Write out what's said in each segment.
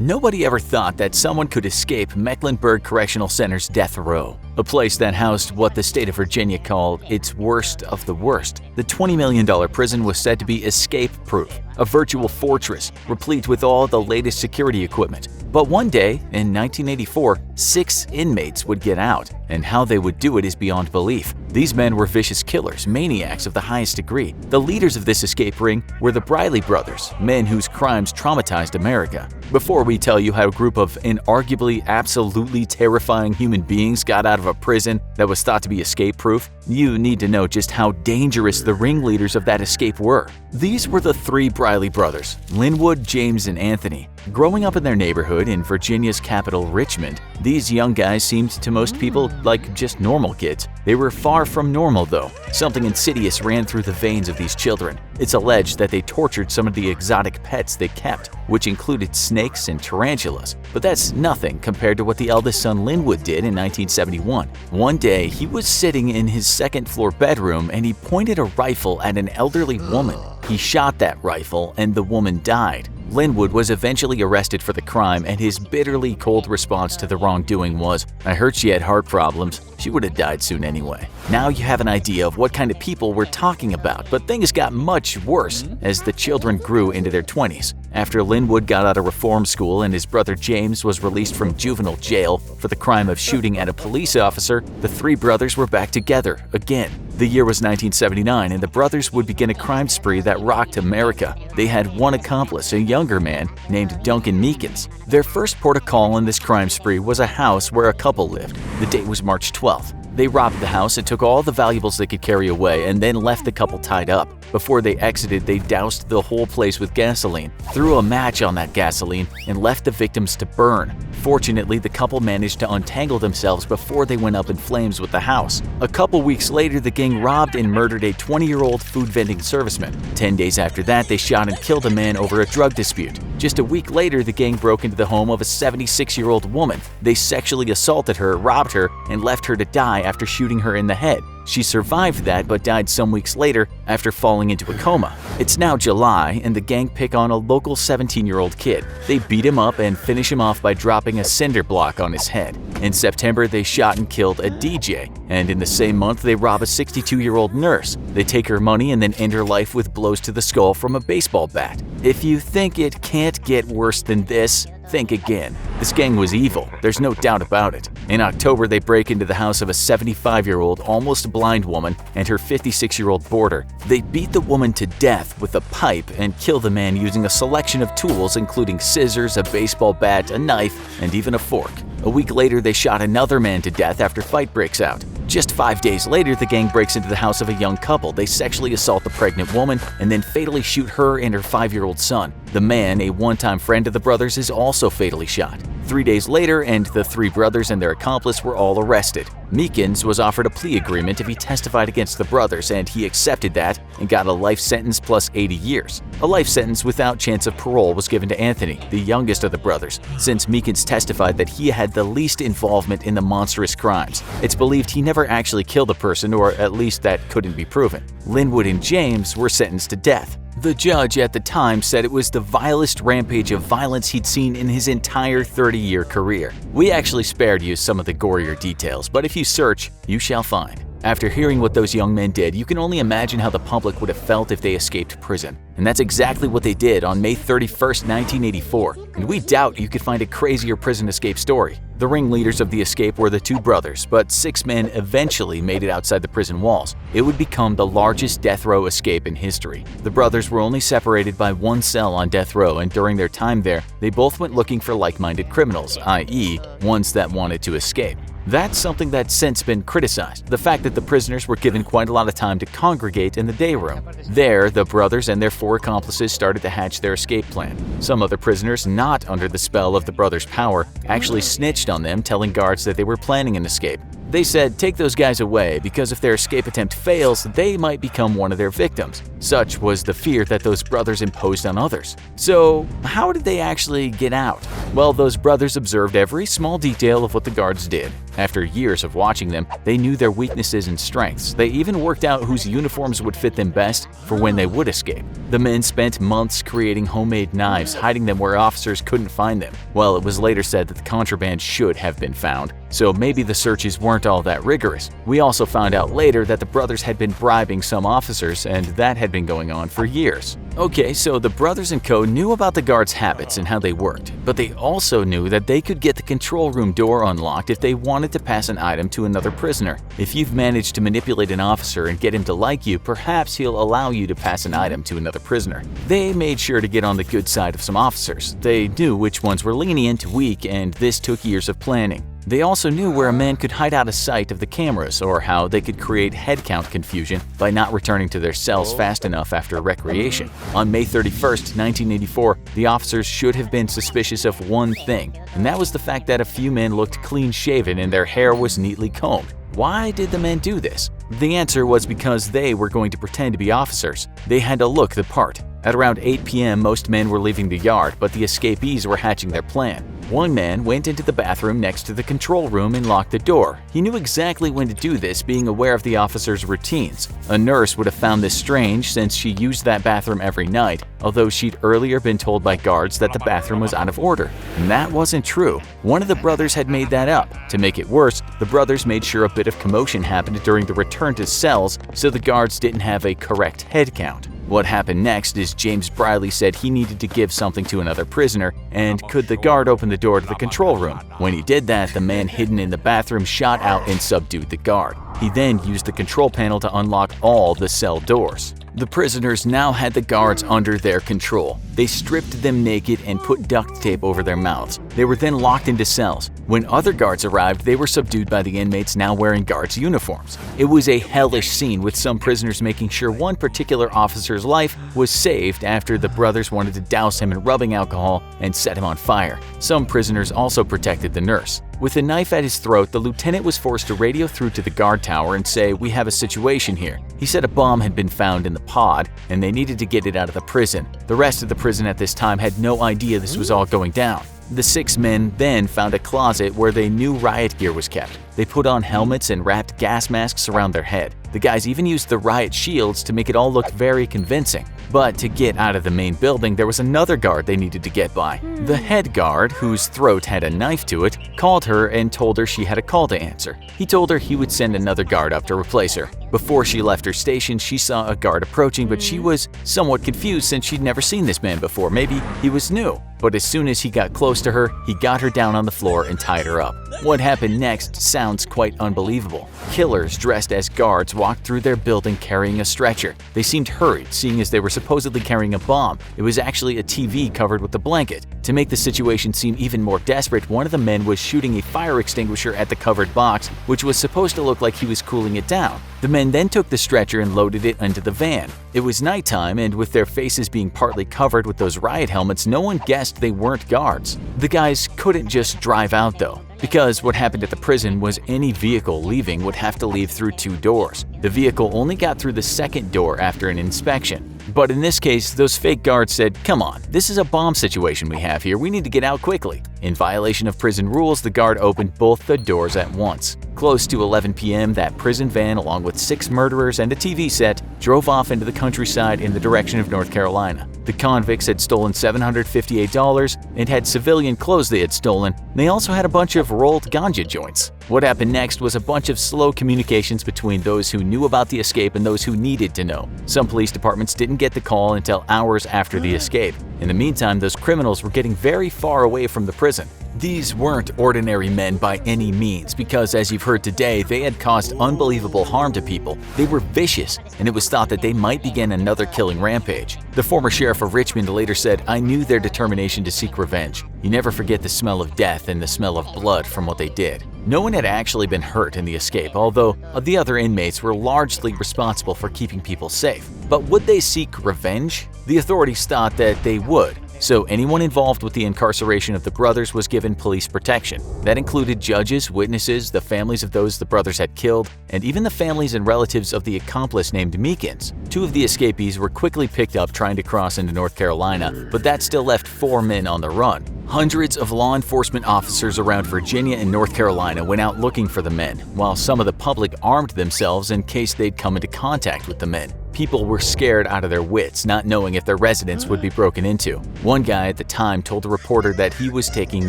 Nobody ever thought that someone could escape Mecklenburg Correctional Center's death row, a place that housed what the state of Virginia called its worst of the worst. The $20 million prison was said to be escape-proof, a virtual fortress replete with all the latest security equipment. But one day, in 1984, 6 inmates would get out, and how they would do it is beyond belief. These men were vicious killers, maniacs of the highest degree. The leaders of this escape ring were the Briley brothers, men whose crimes traumatized America. Before we tell you how a group of inarguably absolutely terrifying human beings got out of a prison that was thought to be escape-proof, you need to know just how dangerous the ringleaders of that escape were. These were the 3 Briley brothers, Linwood, James, and Anthony. Growing up in their neighborhood in Virginia's capital, Richmond, these young guys seemed to most people like just normal kids. They were far from normal, though. Something insidious ran through the veins of these children. It's alleged that they tortured some of the exotic pets they kept, which included snakes and tarantulas. But that's nothing compared to what the eldest son Linwood did in 1971. One day, he was sitting in his second-floor bedroom and he pointed a rifle at an elderly woman. He shot that rifle and the woman died. Linwood was eventually arrested for the crime, and his bitterly cold response to the wrongdoing was, "I heard she had heart problems. She would have died soon anyway." Now you have an idea of what kind of people we're talking about, but things got much worse as the children grew into their 20s. After Linwood got out of reform school and his brother James was released from juvenile jail for the crime of shooting at a police officer, the 3 brothers were back together again. The year was 1979, and the brothers would begin a crime spree that rocked America. They had one accomplice, a younger man named Duncan Meekins. Their first port of call in this crime spree was a house where a couple lived. The date was March 12th. They robbed the house and took all the valuables they could carry away and then left the couple tied up. Before they exited, they doused the whole place with gasoline, threw a match on that gasoline, and left the victims to burn. Fortunately, the couple managed to untangle themselves before they went up in flames with the house. A couple weeks later, the gang robbed and murdered a 20-year-old food vending serviceman. 10 days after that, they shot and killed a man over a drug dispute. Just a week later, the gang broke into the home of a 76-year-old woman. They sexually assaulted her, robbed her, and left her to die after shooting her in the head. She survived that but died some weeks later after falling into a coma. It's now July, and the gang pick on a local 17-year-old kid. They beat him up and finish him off by dropping a cinder block on his head. In September, they shot and killed a DJ, and in the same month, they rob a 62-year-old nurse. They take her money and then end her life with blows to the skull from a baseball bat. If you think it can't get worse than this, think again. This gang was evil, there's no doubt about it. In October, they break into the house of a 75-year-old, almost blind woman and her 56-year-old boarder. They beat the woman to death with a pipe and kill the man using a selection of tools including scissors, a baseball bat, a knife, and even a fork. A week later, they shot another man to death after a fight breaks out. Just 5 days later, the gang breaks into the house of a young couple. They sexually assault the pregnant woman and then fatally shoot her and her 5-year-old son. The man, a one-time friend of the brothers, is also fatally shot. 3 days later, and the 3 brothers and their accomplice were all arrested. Meekins was offered a plea agreement if he testified against the brothers, and he accepted that and got a life sentence plus 80 years. A life sentence without chance of parole was given to Anthony, the youngest of the brothers, since Meekins testified that he had the least involvement in the monstrous crimes. It's believed he never actually killed a person, or at least that couldn't be proven. Linwood and James were sentenced to death. The judge at the time said it was the vilest rampage of violence he'd seen in his entire 30-year career. We actually spared you some of the gorier details, but if you search, you shall find. After hearing what those young men did, you can only imagine how the public would have felt if they escaped prison. And that's exactly what they did on May 31st, 1984. And we doubt you could find a crazier prison escape story. The ringleaders of the escape were the 2 brothers, but 6 men eventually made it outside the prison walls. It would become the largest death row escape in history. The brothers were only separated by 1 cell on death row, and during their time there, they both went looking for like-minded criminals, i.e., ones that wanted to escape. That's something that's since been criticized, the fact that the prisoners were given quite a lot of time to congregate in the day room. There, the brothers and their 4 accomplices started to hatch their escape plan. Some other prisoners, not under the spell of the brothers' power, actually snitched on them, telling guards that they were planning an escape. They said take those guys away because if their escape attempt fails, they might become one of their victims. Such was the fear that those brothers imposed on others. So, how did they actually get out? Well, those brothers observed every small detail of what the guards did. After years of watching them, they knew their weaknesses and strengths. They even worked out whose uniforms would fit them best for when they would escape. The men spent months creating homemade knives, hiding them where officers couldn't find them. Well, it was later said that the contraband should have been found, so maybe the searches weren't all that rigorous. We also found out later that the brothers had been bribing some officers, and that had been going on for years. Okay, so the brothers and co. knew about the guards' habits and how they worked, but they also knew that they could get the control room door unlocked if they wanted to pass an item to another prisoner. If you've managed to manipulate an officer and get him to like you, perhaps he'll allow you to pass an item to another prisoner. They made sure to get on the good side of some officers. They knew which ones were lenient, weak, and this took years of planning. They also knew where a man could hide out of sight of the cameras or how they could create head count confusion by not returning to their cells fast enough after recreation. On May 31st, 1984, the officers should have been suspicious of one thing, and that was the fact that a few men looked clean-shaven and their hair was neatly combed. Why did the men do this? The answer was because they were going to pretend to be officers. They had to look the part. At around 8 p.m., most men were leaving the yard, but the escapees were hatching their plan. One man went into the bathroom next to the control room and locked the door. He knew exactly when to do this, being aware of the officers' routines. A nurse would have found this strange since she used that bathroom every night, although she'd earlier been told by guards that the bathroom was out of order. And that wasn't true. One of the brothers had made that up. To make it worse, the brothers made sure a bit of commotion happened during the return to cells so the guards didn't have a correct head count. What happened next is James Briley said he needed to give something to another prisoner, and could the guard open the door to the control room? When he did that, the man hidden in the bathroom shot out and subdued the guard. He then used the control panel to unlock all the cell doors. The prisoners now had the guards under their control. They stripped them naked and put duct tape over their mouths. They were then locked into cells. When other guards arrived, they were subdued by the inmates now wearing guards' uniforms. It was a hellish scene, with some prisoners making sure one particular officer's life was saved after the brothers wanted to douse him in rubbing alcohol and set him on fire. Some prisoners also protected the nurse. With a knife at his throat, the lieutenant was forced to radio through to the guard tower and say, "We have a situation here." He said a bomb had been found in the pod and they needed to get it out of the prison. The rest of the prison at this time had no idea this was all going down. The 6 men then found a closet where they knew riot gear was kept. They put on helmets and wrapped gas masks around their head. The guys even used the riot shields to make it all look very convincing. But to get out of the main building, there was another guard they needed to get by. The head guard, whose throat had a knife to it, called her and told her she had a call to answer. He told her he would send another guard up to replace her. Before she left her station, she saw a guard approaching, but she was somewhat confused since she'd never seen this man before. Maybe he was new. But as soon as he got close to her, he got her down on the floor and tied her up. What happened next sounds quite unbelievable. Killers dressed as guards walked through their building carrying a stretcher. They seemed hurried, seeing as they were supposedly carrying a bomb. It was actually a TV covered with a blanket. To make the situation seem even more desperate, one of the men was shooting a fire extinguisher at the covered box, which was supposed to look like he was cooling it down. The men then took the stretcher and loaded it into the van. It was nighttime, and with their faces being partly covered with those riot helmets, no one guessed they weren't guards. The guys couldn't just drive out though, because what happened at the prison was any vehicle leaving would have to leave through 2 doors. The vehicle only got through the second door after an inspection. But in this case, those fake guards said, "Come on, this is a bomb situation we have here, we need to get out quickly." In violation of prison rules, the guard opened both the doors at once. Close to 11 p.m., that prison van, along with 6 murderers and a TV set, drove off into the countryside in the direction of North Carolina. The convicts had stolen $758 and had civilian clothes they had stolen. They also had a bunch of rolled ganja joints. What happened next was a bunch of slow communications between those who knew about the escape and those who needed to know. Some police departments didn't get the call until hours after the escape. In the meantime, those criminals were getting very far away from the prison. These weren't ordinary men by any means, because as you've heard today, they had caused unbelievable harm to people. They were vicious, and it was thought that they might begin another killing rampage. The former sheriff of Richmond later said, "I knew their determination to seek revenge. You never forget the smell of death and the smell of blood from what they did." No one had actually been hurt in the escape, although the other inmates were largely responsible for keeping people safe. But would they seek revenge? The authorities thought that they would. so anyone involved with the incarceration of the brothers was given police protection. That included judges, witnesses, the families of those the brothers had killed, and even the families and relatives of the accomplice named Meekins. 2 of the escapees were quickly picked up trying to cross into North Carolina, but that still left 4 men on the run. Hundreds of law enforcement officers around Virginia and North Carolina went out looking for the men, while some of the public armed themselves in case they'd come into contact with the men. People were scared out of their wits, not knowing if their residence would be broken into. One guy at the time told a reporter that he was taking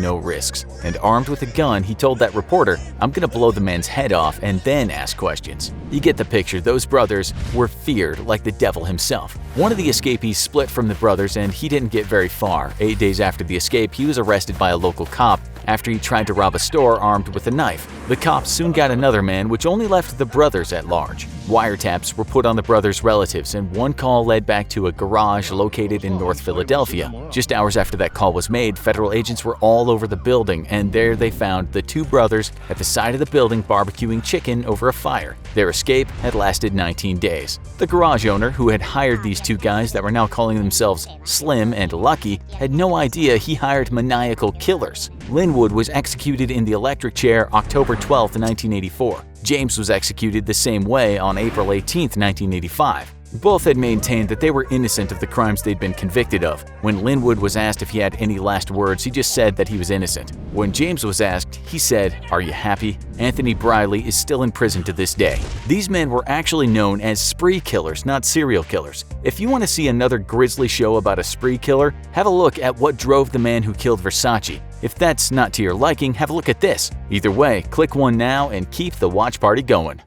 no risks, and armed with a gun, he told that reporter, "I'm gonna blow the man's head off and then ask questions." You get the picture. Those brothers were feared like the devil himself. One of the escapees split from the brothers and he didn't get very far. 8 days after the escape, he was arrested by a local cop after he tried to rob a store armed with a knife. The cops soon got another man, which only left the brothers at large. Wiretaps were put on the brothers' relatives, and one call led back to a garage located in North Philadelphia. Just hours after that call was made, federal agents were all over the building, and there they found the 2 brothers at the side of the building barbecuing chicken over a fire. Their escape had lasted 19 days. The garage owner, who had hired these 2 guys that were now calling themselves Slim and Lucky, had no idea he hired maniacal killers. Linwood was executed in the electric chair October 12, 1984. James was executed the same way on April 18, 1985. Both had maintained that they were innocent of the crimes they'd been convicted of. When Linwood was asked if he had any last words, he just said that he was innocent. When James was asked, he said, "Are you happy?" Anthony Briley is still in prison to this day. These men were actually known as spree killers, not serial killers. If you want to see another grisly show about a spree killer, have a look at what drove the man who killed Versace. If that's not to your liking, have a look at this. Either way, click one now and keep the watch party going.